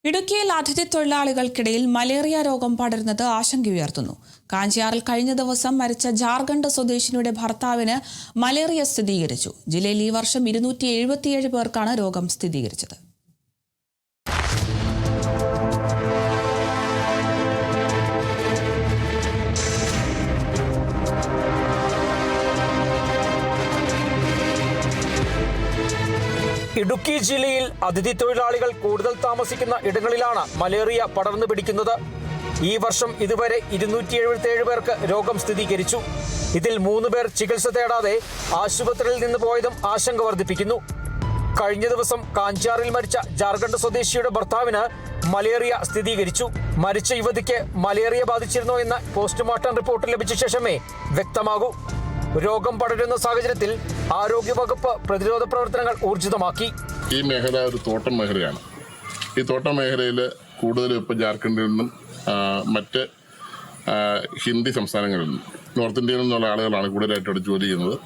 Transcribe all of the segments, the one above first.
ഇടുക്കിയിൽ അതിഥി തൊഴിലാളികൾക്കിടയിൽ മലേറിയ രോഗം പടരുന്നത് ആശങ്കയുയർത്തുന്നു. കാഞ്ചിയാറിൽ കഴിഞ്ഞ ദിവസം മരിച്ച ജാർഖണ്ഡ് സ്വദേശിനിയുടെ ഭർത്താവിന് മലേറിയ സ്ഥിരീകരിച്ചു. ജില്ലയിൽ ഈ വർഷം 277 പേർക്കാണ് രോഗം സ്ഥിരീകരിച്ചത്. ഇടുക്കി ജില്ലയിൽ അതിഥി തൊഴിലാളികൾ കൂടുതൽ താമസിക്കുന്ന ഇടങ്ങളിലാണ് മലേറിയ പടർന്നു പിടിക്കുന്നത്. ഈ വർഷം ഇതുവരെ 277 പേർക്ക് രോഗം സ്ഥിരീകരിച്ചു. ഇതിൽ 3 പേർ ചികിത്സ തേടാതെ ആശുപത്രിയിൽ നിന്ന് പോയതും ആശങ്ക വർദ്ധിപ്പിക്കുന്നു. കഴിഞ്ഞ ദിവസം കാഞ്ചാറിൽ മരിച്ച ജാർഖണ്ഡ് സ്വദേശിയുടെ ഭർത്താവിന് മലേറിയ സ്ഥിരീകരിച്ചു. മരിച്ച യുവതിക്ക് മലേറിയ ബാധിച്ചിരുന്നോ എന്ന പോസ്റ്റ്മോർട്ടം റിപ്പോർട്ട് ലഭിച്ച ശേഷമേ വ്യക്തമാകൂ. രോഗം പടരുന്ന സാഹചര്യത്തിൽ ആരോഗ്യവകുപ്പ് പ്രതിരോധ പ്രവർത്തനങ്ങൾ ഊർജിതമാക്കി. ഈ മേഖല ഒരു തോട്ടം മേഖലയാണ്. ഈ തോട്ടം മേഖലയിൽ കൂടുതലും ഇപ്പോൾ ജാർഖണ്ഡിൽ നിന്നും മറ്റ് ഹിന്ദി സംസ്ഥാനങ്ങളിൽ നിന്നും നോർത്ത് ഇന്ത്യയിൽ നിന്നുള്ള ആളുകളാണ് കൂടുതലായിട്ട് അവിടെ ജോലി ചെയ്യുന്നത്.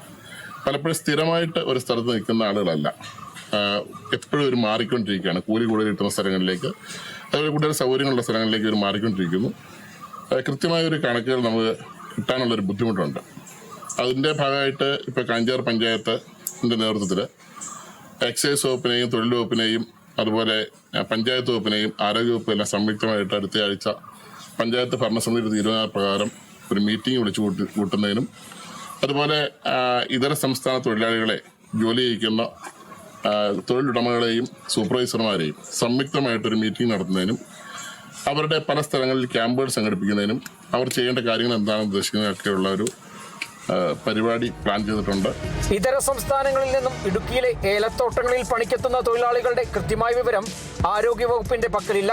പലപ്പോഴും സ്ഥിരമായിട്ട് ഒരു സ്ഥലത്ത് നിൽക്കുന്ന ആളുകളല്ല, എപ്പോഴും ഒരു മാറിക്കൊണ്ടിരിക്കുകയാണ്. കൂലി കൂടുതൽ കിട്ടുന്ന സ്ഥലങ്ങളിലേക്ക്, അതുപോലെ കൂടുതൽ സൗകര്യങ്ങളുള്ള സ്ഥലങ്ങളിലേക്ക് ഒരു മാറിക്കൊണ്ടിരിക്കുന്നു. കൃത്യമായൊരു കണക്കുകൾ നമുക്ക് കിട്ടാനുള്ളൊരു ബുദ്ധിമുട്ടുണ്ട്. അതിൻ്റെ ഭാഗമായിട്ട് ഇപ്പോൾ കാഞ്ചാർ പഞ്ചായത്തിൻ്റെ നേതൃത്വത്തിൽ എക്സൈസ് വകുപ്പിനെയും തൊഴിൽ വകുപ്പിനെയും അതുപോലെ പഞ്ചായത്ത് വകുപ്പിനെയും ആരോഗ്യവകുപ്പ് എല്ലാം സംയുക്തമായിട്ട് അടുത്ത ആഴ്ച പഞ്ചായത്ത് ഭരണസമിതിയുടെ തീരുമാനപ്രകാരം ഒരു മീറ്റിംഗ് വിളിച്ചു കൂട്ടുന്നതിനും അതുപോലെ ഇതര സംസ്ഥാന തൊഴിലാളികളെ ജോലി ചെയ്യിക്കുന്ന തൊഴിലുടമകളെയും സൂപ്പർവൈസർമാരെയും സംയുക്തമായിട്ടൊരു മീറ്റിംഗ് നടത്തുന്നതിനും അവരുടെ പല സ്ഥലങ്ങളിൽ ക്യാമ്പുകൾ സംഘടിപ്പിക്കുന്നതിനും അവർ ചെയ്യേണ്ട കാര്യങ്ങൾ എന്താണെന്ന് ഉദ്ദേശിക്കുന്നതൊക്കെയുള്ള ഒരു പരിപാടി പ്ലാൻ ചെയ്തിട്ടുണ്ട്. ഇതര സംസ്ഥാനങ്ങളിൽ നിന്നും ഇടുക്കിയിലെ ഏലത്തോട്ടങ്ങളിൽ പണിക്കെത്തുന്ന തൊഴിലാളികളുടെ കൃത്യമായ വിവരം ആരോഗ്യവകുപ്പിന്റെ പക്കലില്ല.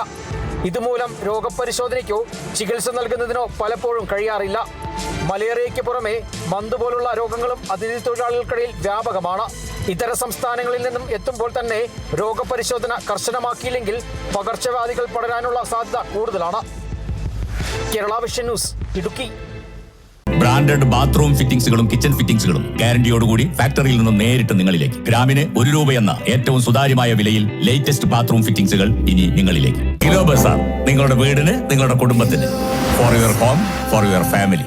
ഇതുമൂലം രോഗപരിശോധനയ്ക്കോ ചികിത്സ നൽകുന്നതിനോ പലപ്പോഴും കഴിയാറില്ല. മലേറിയയ്ക്ക് പുറമെ മന്ത് പോലുള്ള രോഗങ്ങളും അതിഥി തൊഴിലാളികൾക്കിടയിൽ വ്യാപകമാണ്. ഇതര സംസ്ഥാനങ്ങളിൽ നിന്നും എത്തുമ്പോൾ തന്നെ രോഗപരിശോധന കർശനമാക്കിയില്ലെങ്കിൽ പകർച്ചവ്യാധികൾ പടരാനുള്ള സാധ്യത കൂടുതലാണ്. Kerala vision news, Idukki. Branded bathroom ഫിറ്റിംഗ്സുകളും കിച്ചൺ ഫിറ്റിംഗ്സുകളും ഗ്യാരണ്ടിയോടുകൂടി ഫാക്ടറിയിൽ നിന്നും നേരിട്ട് നിങ്ങളിലേക്ക്. ഗ്രാമിന് 1 രൂപ എന്ന ഏറ്റവും സുതാര്യമായ വിലയിൽ ലേറ്റസ്റ്റ് ബാത്റൂം ഫിറ്റിംഗ്സുകൾ ഇനി നിങ്ങളിലേക്ക്. കിലോ ബസാർ, നിങ്ങളുടെ വീടിന്, നിങ്ങളുടെ കുടുംബത്തിന്. For your home, for your family.